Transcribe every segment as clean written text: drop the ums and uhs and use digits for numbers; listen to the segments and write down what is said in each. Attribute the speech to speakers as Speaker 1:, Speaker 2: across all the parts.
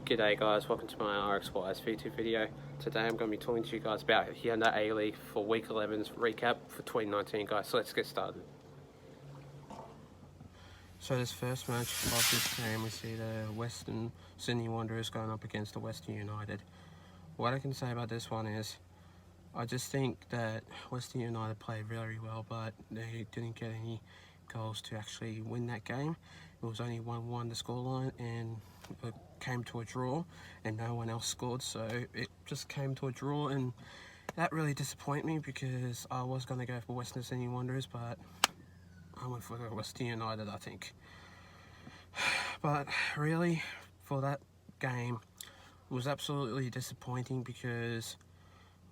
Speaker 1: G'day guys, welcome to my Rxys V2 video. Today I'm going to be talking to you guys about Hyundai Aleague for Week 11's recap for 2019 guys, so let's get started. So this first match of this game, we see the Western Sydney Wanderers going up against the Western United. What I can say about this one is, I just think that Western United played very well, but they didn't get any goals to actually win that game. It was only 1-1 the scoreline, and it came to a draw, and no one else scored, so it just came to a draw, and that really disappointed me because I was going to go for Western Sydney Wanderers, but I went for the Western United, I think. But really, for that game, it was absolutely disappointing because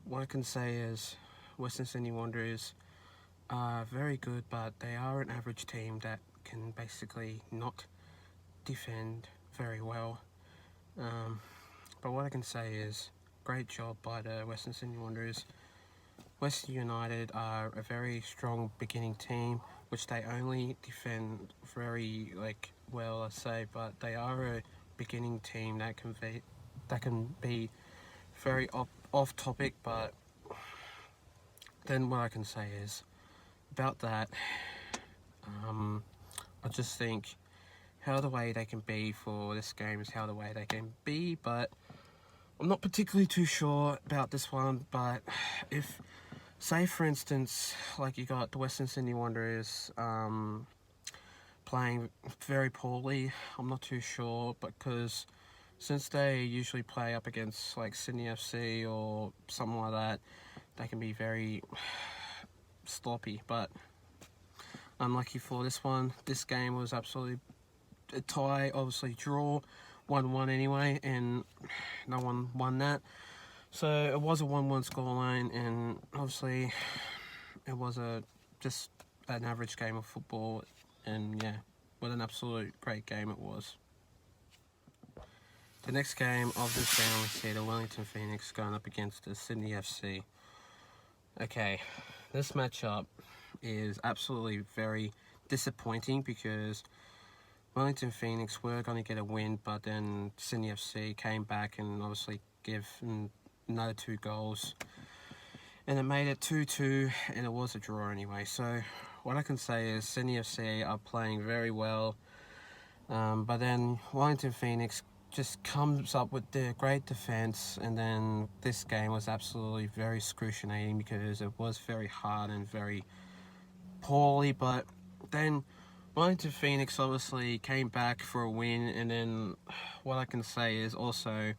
Speaker 1: what I can say is Western Sydney Wanderers are very good, but they are an average team that can basically not defend very well. But what I can say is, great job by the Western Sydney Wanderers. Western United are a very strong beginning team, which they only defend very well, I say, but they are a beginning team that can be very off topic. But then what I can say is about that, I just think how the way they can be for this game is how the way they can be, but I'm not particularly too sure about this one. But if, say for instance, like you got the Western Sydney Wanderers playing very poorly, I'm not too sure, because since they usually play up against like Sydney FC or something like that, they can be very sloppy. But unlucky for this one, this game was absolutely a tie, obviously draw, 1-1 anyway, and no one won that. So it was a 1-1 scoreline, and obviously it was just an average game of football, and yeah, what an absolute great game it was. The next game of this round, we see the Wellington Phoenix going up against the Sydney FC. Okay, this matchup is absolutely very disappointing because Wellington Phoenix were going to get a win, but then Sydney FC came back and obviously gave another 2 goals, and it made it 2-2, and it was a draw anyway. So what I can say is Sydney FC are playing very well, but then Wellington Phoenix just comes up with their great defence, and then this game was absolutely very excruciating because it was very hard and very poorly. But then Wellington Phoenix obviously came back for a win, and then what I can say is also,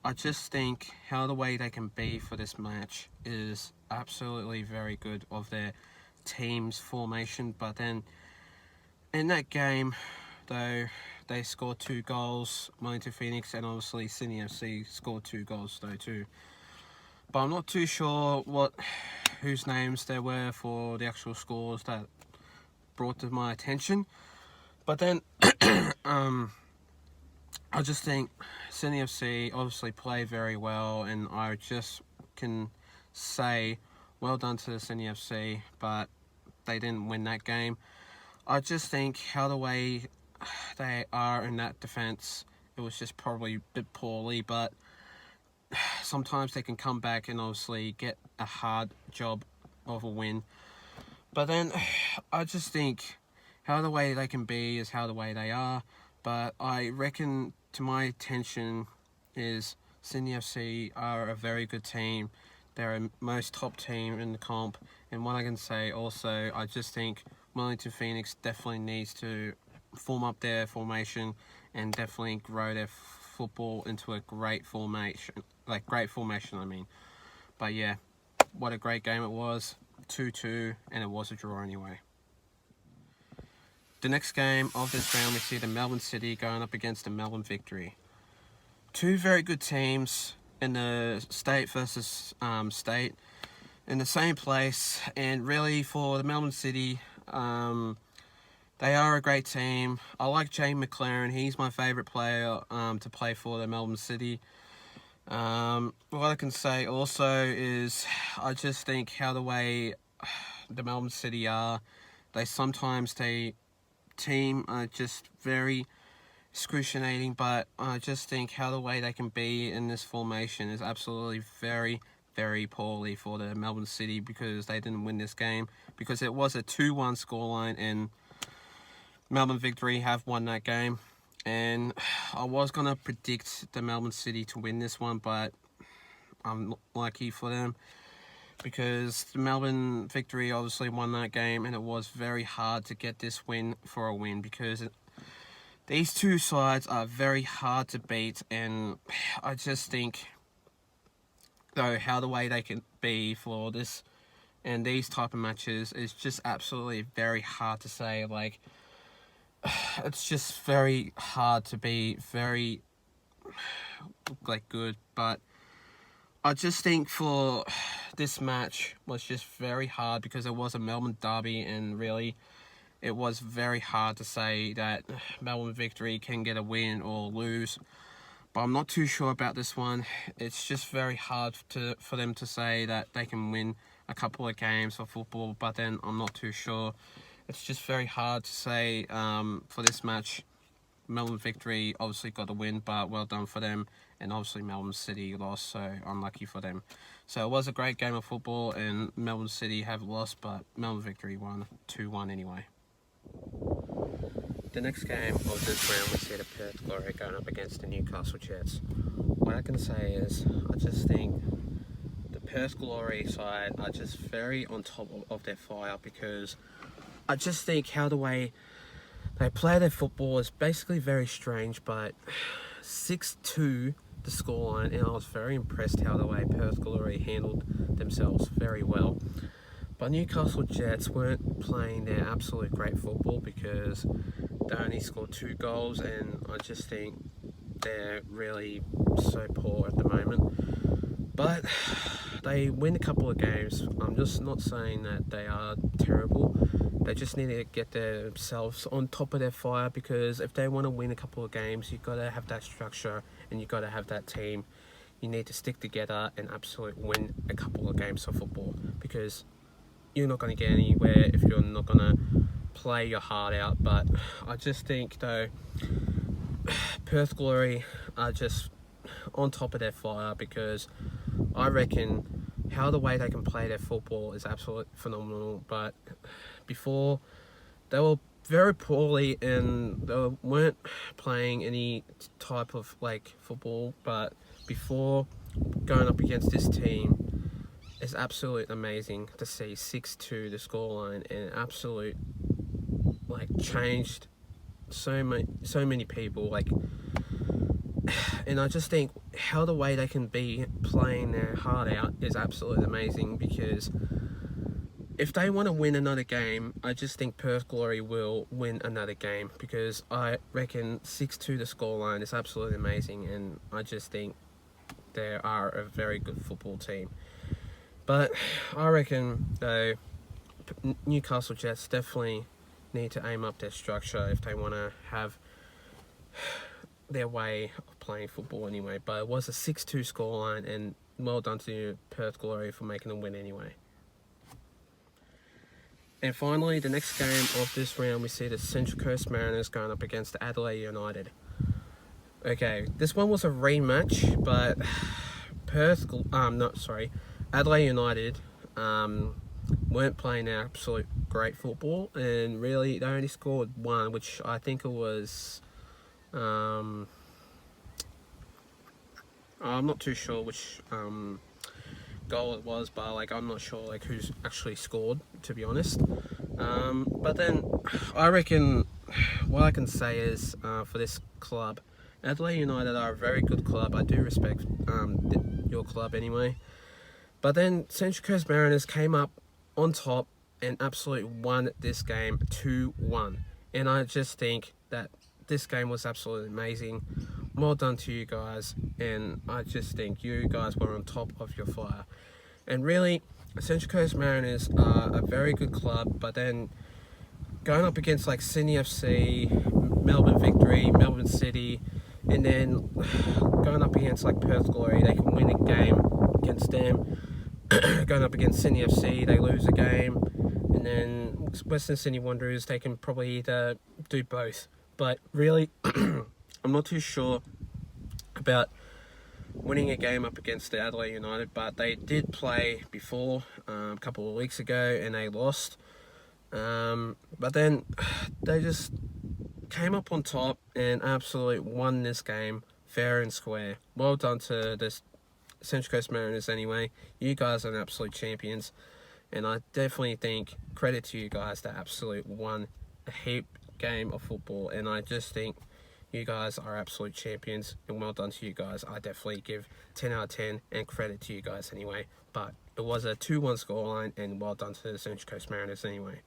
Speaker 1: I just think how the way they can be for this match is absolutely very good of their team's formation. But then in that game, though, they scored 2 goals, Wellington Phoenix, and obviously Sydney FC scored 2 goals though too. But I'm not too sure whose names there were for the actual scores that brought to my attention. But then I just think Sydney FC obviously played very well, and I just can say well done to the Sydney FC, but they didn't win that game. I just think how the way they are in that defence, it was just probably a bit poorly, but sometimes they can come back and obviously get a hard job of a win. But then I just think how the way they can be is how the way they are. But I reckon, to my attention, is Sydney FC are a very good team. They're a most top team in the comp. And what I can say also, I just think Wellington Phoenix definitely needs to form up their formation and definitely grow their football into a great formation. I mean. But yeah, what a great game it was. 2-2, and it was a draw anyway. The next game of this round, we see the Melbourne City going up against the Melbourne Victory. 2 very good teams in the state versus state in the same place, and really for the Melbourne City, they are a great team. I like Jane McLaren. He's my favourite player to play for the Melbourne City. What I can say also is I just think how the way the Melbourne City are, they sometimes team are just very excruciating, but I just think how the way they can be in this formation is absolutely very, very poorly for the Melbourne City, because they didn't win this game, because it was a 2-1 scoreline and Melbourne Victory have won that game. And I was going to predict the Melbourne City to win this one, but I'm lucky for them, because the Melbourne Victory obviously won that game, and it was very hard to get this win for a win, because these two sides are very hard to beat. And I just think, though, how the way they can be for this and these type of matches is just absolutely very hard to say. Like, it's just very hard to be very, like, good. But I just think for this match was just very hard, because it was a Melbourne derby, and really it was very hard to say that Melbourne Victory can get a win or lose. But I'm not too sure about this one. It's just very hard for them to say that they can win a couple of games for football, but then I'm not too sure. It's just very hard to say for this match. Melbourne Victory obviously got a win, but well done for them. And obviously Melbourne City lost, so unlucky for them. So it was a great game of football, and Melbourne City have lost, but Melbourne Victory won 2-1 anyway. The next game of this round, we see the Perth Glory going up against the Newcastle Jets. What I can say is, I just think the Perth Glory side are just very on top of their fire, because I just think how the way they play their football is basically very strange. But 6-2 the scoreline, and I was very impressed how the way Perth Glory handled themselves very well. But Newcastle Jets weren't playing their absolute great football, because they only scored 2 goals, and I just think they're really so poor at the moment. But they win a couple of games. I'm just not saying that they are terrible. They just need to get themselves on top of their fire, because if they want to win a couple of games, you've got to have that structure and you've got to have that team. You need to stick together and absolutely win a couple of games of football, because you're not going to get anywhere if you're not going to play your heart out. But I just think, though, Perth Glory are just on top of their fire, because I reckon how the way they can play their football is absolutely phenomenal. But before, they were very poorly, and they weren't playing any type of like football. But before going up against this team, it's absolutely amazing to see 6-2 the scoreline, and absolute like changed so many people, like. And I just think how the way they can be playing their heart out is absolutely amazing, because if they want to win another game, I just think Perth Glory will win another game, because I reckon 6-2 the scoreline is absolutely amazing, and I just think they are a very good football team. But I reckon, though, Newcastle Jets definitely need to aim up their structure if they want to have their way of playing football anyway. But it was a 6-2 scoreline, and well done to Perth Glory for making them win anyway. And finally, the next game of this round, we see the Central Coast Mariners going up against the Adelaide United. Okay, this one was a rematch, but Adelaide United weren't playing their absolute great football, and really they only scored 1, which I think it was I'm not too sure which goal it was, but like I'm not sure like who's actually scored, to be honest. But then I reckon what I can say is for this club, Adelaide United are a very good club. I do respect your club anyway. But then Central Coast Mariners came up on top and absolutely won this game 2-1. And I just think that this game was absolutely amazing. Well done to you guys. And I just think you guys were on top of your fire. And really, Central Coast Mariners are a very good club. But then going up against like Sydney FC, Melbourne Victory, Melbourne City, and then going up against like Perth Glory, they can win a game against them. Going up against Sydney FC, they lose a game, and then Western Sydney Wanderers, they can probably either do both. But really, I'm not too sure about winning a game up against the Adelaide United, but they did play before a couple of weeks ago and they lost. But then they just came up on top and absolutely won this game fair and square. Well done to the Central Coast Mariners anyway. You guys are absolute champions, and I definitely think credit to you guys that absolutely won a heap game of football, and I just think you guys are absolute champions, and well done to you guys. I definitely give 10 out of 10 and credit to you guys anyway. But it was a 2-1 scoreline, and well done to the Central Coast Mariners anyway.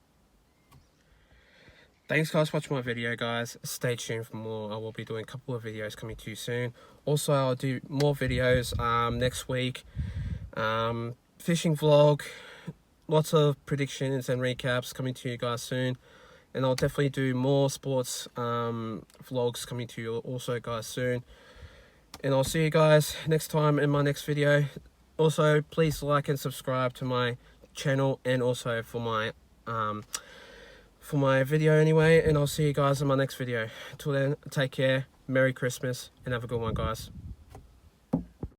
Speaker 1: Thanks guys for watching my video, guys. Stay tuned for more. I will be doing a couple of videos coming to you soon. Also, I'll do more videos next week. Fishing vlog, lots of predictions and recaps coming to you guys soon. And I'll definitely do more sports vlogs coming to you also, guys, soon. And I'll see you guys next time in my next video. Also, please like and subscribe to my channel, and also for my video anyway. And I'll see you guys in my next video. Until then, take care, Merry Christmas, and have a good one, guys.